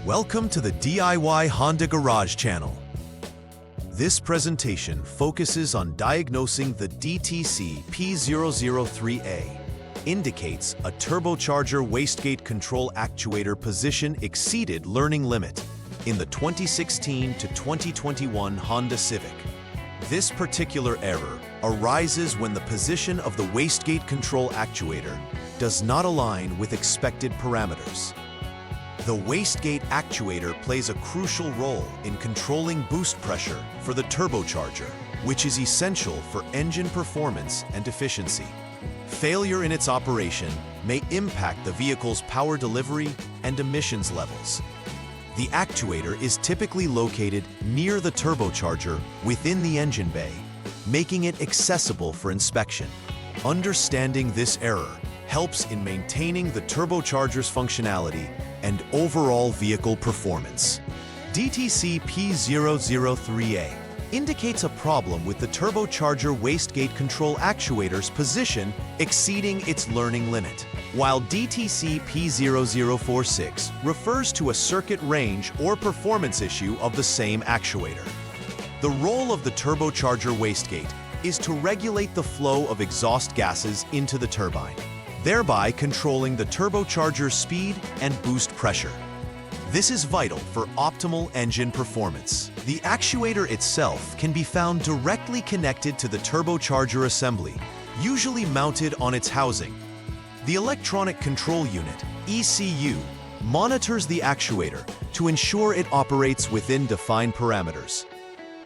Welcome to the DIY Honda Garage channel. This presentation focuses on diagnosing the DTC P003A, indicates a turbocharger wastegate control actuator position exceeded learning limit in the 2016 to 2021 Honda Civic. This particular error arises when the position of the wastegate control actuator does not align with expected parameters. The wastegate actuator plays a crucial role in controlling boost pressure for the turbocharger, which is essential for engine performance and efficiency. Failure in its operation may impact the vehicle's power delivery and emissions levels. The actuator is typically located near the turbocharger within the engine bay, making it accessible for inspection. Understanding this error helps in maintaining the turbocharger's functionality and overall vehicle performance. DTC P003A indicates a problem with the turbocharger wastegate control actuator's position exceeding its learning limit, while DTC P004A refers to a circuit range or performance issue of the same actuator. The role of the turbocharger wastegate is to regulate the flow of exhaust gases into the turbine, thereby controlling the turbocharger's speed and boost pressure. This is vital for optimal engine performance. The actuator itself can be found directly connected to the turbocharger assembly, usually mounted on its housing. The electronic control unit, ECU, monitors the actuator to ensure it operates within defined parameters.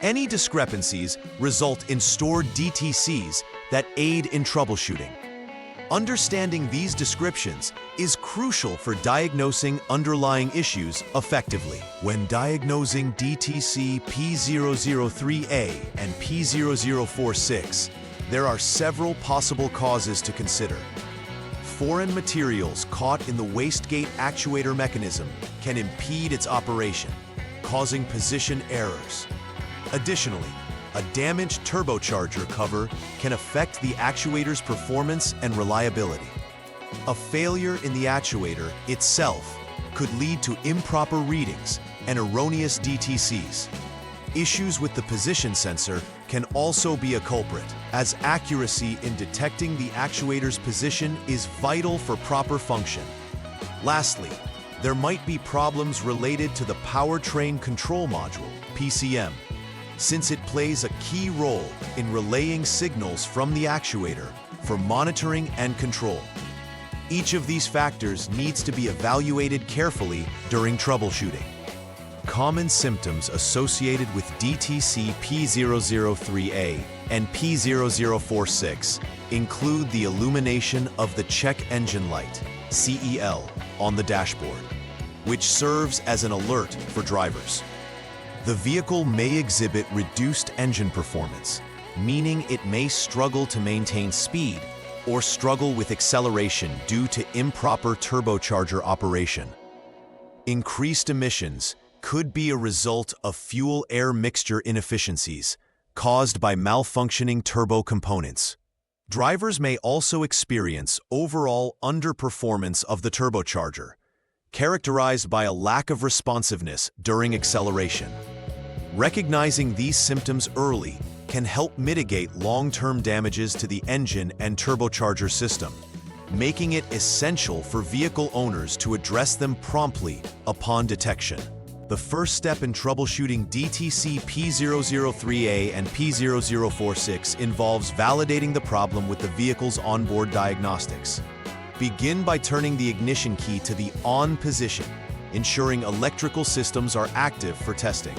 Any discrepancies result in stored DTCs that aid in troubleshooting. Understanding these descriptions is crucial for diagnosing underlying issues effectively. When diagnosing DTC P003A and P004A, there are several possible causes to consider. Foreign materials caught in the wastegate actuator mechanism can impede its operation, causing position errors. Additionally, a damaged turbocharger cover can affect the actuator's performance and reliability. A failure in the actuator itself could lead to improper readings and erroneous DTCs. Issues with the position sensor can also be a culprit, as accuracy in detecting the actuator's position is vital for proper function. Lastly, there might be problems related to the powertrain control module, PCM, since it plays a key role in relaying signals from the actuator for monitoring and control. Each of these factors needs to be evaluated carefully during troubleshooting. Common symptoms associated with DTC P003A and P004A include the illumination of the check engine light, CEL, on the dashboard, which serves as an alert for drivers. The vehicle may exhibit reduced engine performance, meaning it may struggle to maintain speed or struggle with acceleration due to improper turbocharger operation. Increased emissions could be a result of fuel-air mixture inefficiencies caused by malfunctioning turbo components. Drivers may also experience overall underperformance of the turbocharger, characterized by a lack of responsiveness during acceleration. Recognizing these symptoms early can help mitigate long-term damages to the engine and turbocharger system, making it essential for vehicle owners to address them promptly upon detection. The first step in troubleshooting DTC P003A and P004A involves validating the problem with the vehicle's onboard diagnostics. Begin by turning the ignition key to the on position, ensuring electrical systems are active for testing.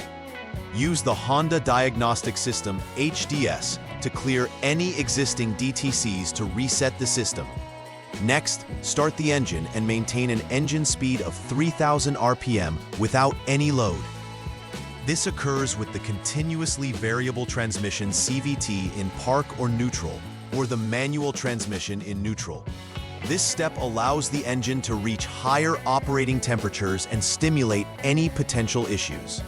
Use the Honda Diagnostic System HDS to clear any existing DTCs to reset the system. Next, start the engine and maintain an engine speed of 3,000 RPM without any load. This occurs with the continuously variable transmission CVT in park or neutral, or the manual transmission in neutral. This step allows the engine to reach higher operating temperatures and stimulate any potential issues.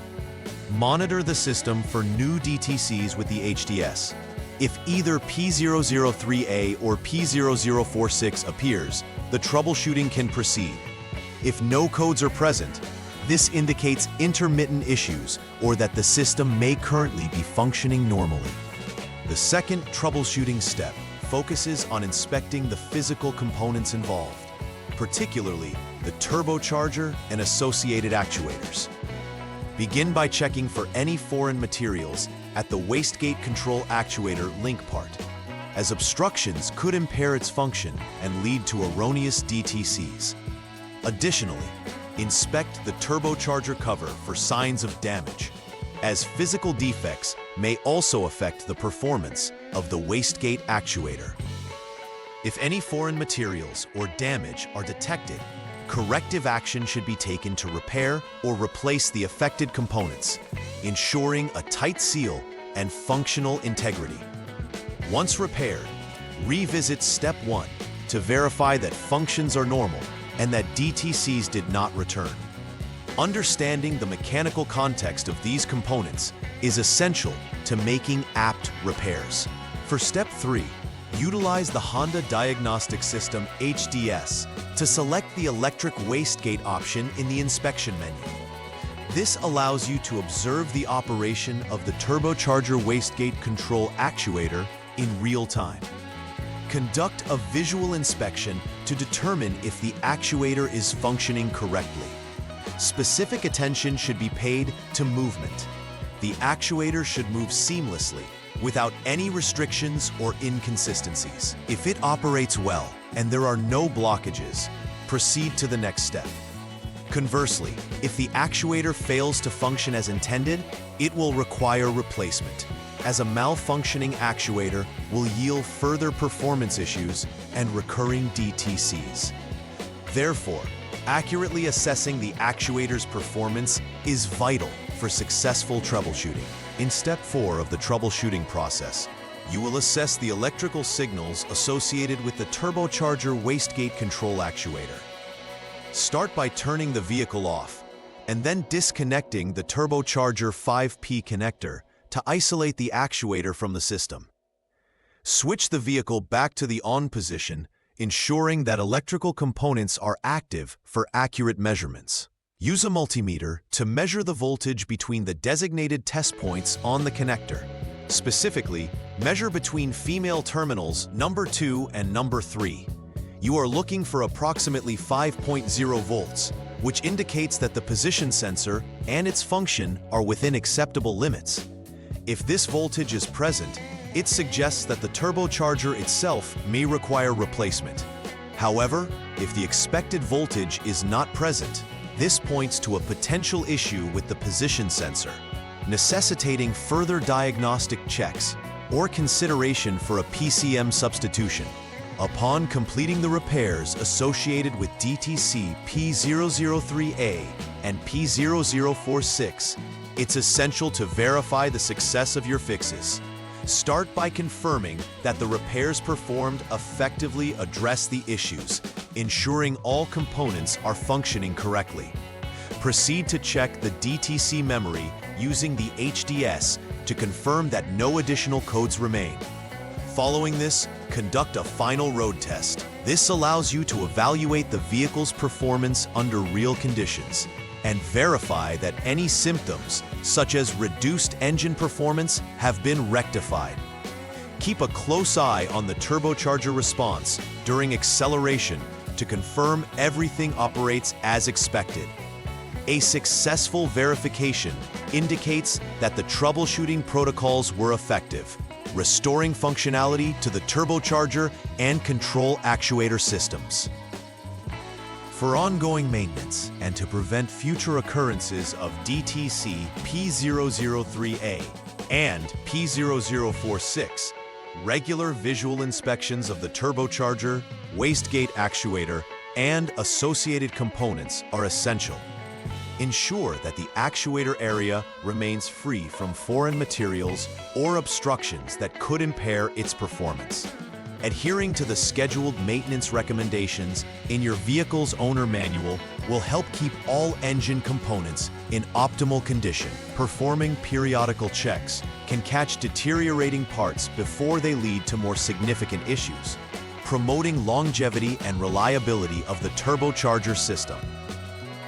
Monitor the system for new DTCs with the HDS. If either P003A or P004A appears, the troubleshooting can proceed. If no codes are present, This indicates intermittent issues or that the system may currently be functioning normally. The second troubleshooting step focuses on inspecting the physical components involved, particularly the turbocharger and associated actuators. Begin by checking for any foreign materials at the wastegate control actuator link part, as obstructions could impair its function and lead to erroneous DTCs. Additionally, inspect the turbocharger cover for signs of damage, as physical defects may also affect the performance of the wastegate actuator. If any foreign materials or damage are detected, corrective action should be taken to repair or replace the affected components, ensuring a tight seal and functional integrity. Once repaired, revisit Step 1 to verify that functions are normal and that DTCs did not return. Understanding the mechanical context of these components is essential to making apt repairs. For Step 3, utilize the Honda Diagnostic System HDS to select the electric wastegate option in the inspection menu. This allows you to observe the operation of the turbocharger wastegate control actuator in real time. Conduct a visual inspection to determine if the actuator is functioning correctly. Specific attention should be paid to movement. The actuator should move seamlessly, without any restrictions or inconsistencies. If it operates well and there are no blockages, proceed to the next step. Conversely, if the actuator fails to function as intended, it will require replacement, as a malfunctioning actuator will yield further performance issues and recurring DTCs. Therefore, accurately assessing the actuator's performance is vital for successful troubleshooting. In Step 4 of the troubleshooting process, you will assess the electrical signals associated with the turbocharger wastegate control actuator. Start by turning the vehicle off and then disconnecting the turbocharger 5P connector to isolate the actuator from the system. Switch the vehicle back to the on position, ensuring that electrical components are active for accurate measurements. Use a multimeter to measure the voltage between the designated test points on the connector. Specifically, measure between female terminals number 2 and number 3. You are looking for approximately 5.0 volts, which indicates that the position sensor and its function are within acceptable limits. If this voltage is present, it suggests that the turbocharger itself may require replacement. However, if the expected voltage is not present, this points to a potential issue with the position sensor, necessitating further diagnostic checks or consideration for a PCM substitution. Upon completing the repairs associated with DTC P003A and P0046, it's essential to verify the success of your fixes. Start by confirming that the repairs performed effectively address the issues, ensuring all components are functioning correctly. Proceed to check the DTC memory using the HDS to confirm that no additional codes remain. Following this, conduct a final road test. This allows you to evaluate the vehicle's performance under real conditions and verify that any symptoms, such as reduced engine performance, have been rectified. Keep a close eye on the turbocharger response during acceleration to confirm everything operates as expected. A successful verification indicates that the troubleshooting protocols were effective, restoring functionality to the turbocharger and control actuator systems. For ongoing maintenance and to prevent future occurrences of DTC P003A and P0046, regular visual inspections of the turbocharger, wastegate actuator, and associated components are essential. Ensure that the actuator area remains free from foreign materials or obstructions that could impair its performance. Adhering to the scheduled maintenance recommendations in your vehicle's owner manual will help keep all engine components in optimal condition. Performing periodical checks can catch deteriorating parts before they lead to more significant issues, promoting longevity and reliability of the turbocharger system.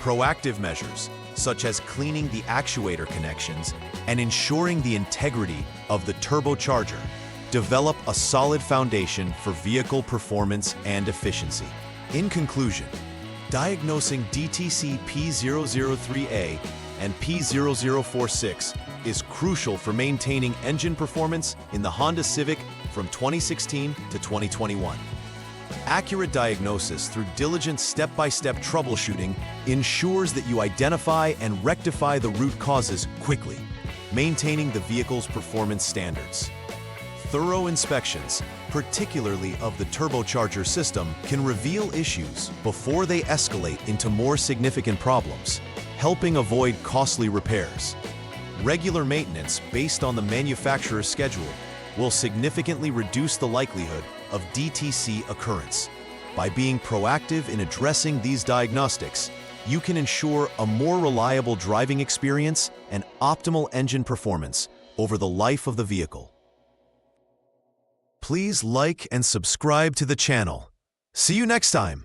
Proactive measures, such as cleaning the actuator connections and ensuring the integrity of the turbocharger, develop a solid foundation for vehicle performance and efficiency. In conclusion, diagnosing DTC P003A and P0046 is crucial for maintaining engine performance in the Honda Civic from 2016 to 2021. Accurate diagnosis through diligent step-by-step troubleshooting ensures that you identify and rectify the root causes quickly, maintaining the vehicle's performance standards. Thorough inspections, particularly of the turbocharger system, can reveal issues before they escalate into more significant problems, helping avoid costly repairs. Regular maintenance based on the manufacturer's schedule will significantly reduce the likelihood of DTC occurrence. By being proactive in addressing these diagnostics, you can ensure a more reliable driving experience and optimal engine performance over the life of the vehicle. Please like and subscribe to the channel. See you next time.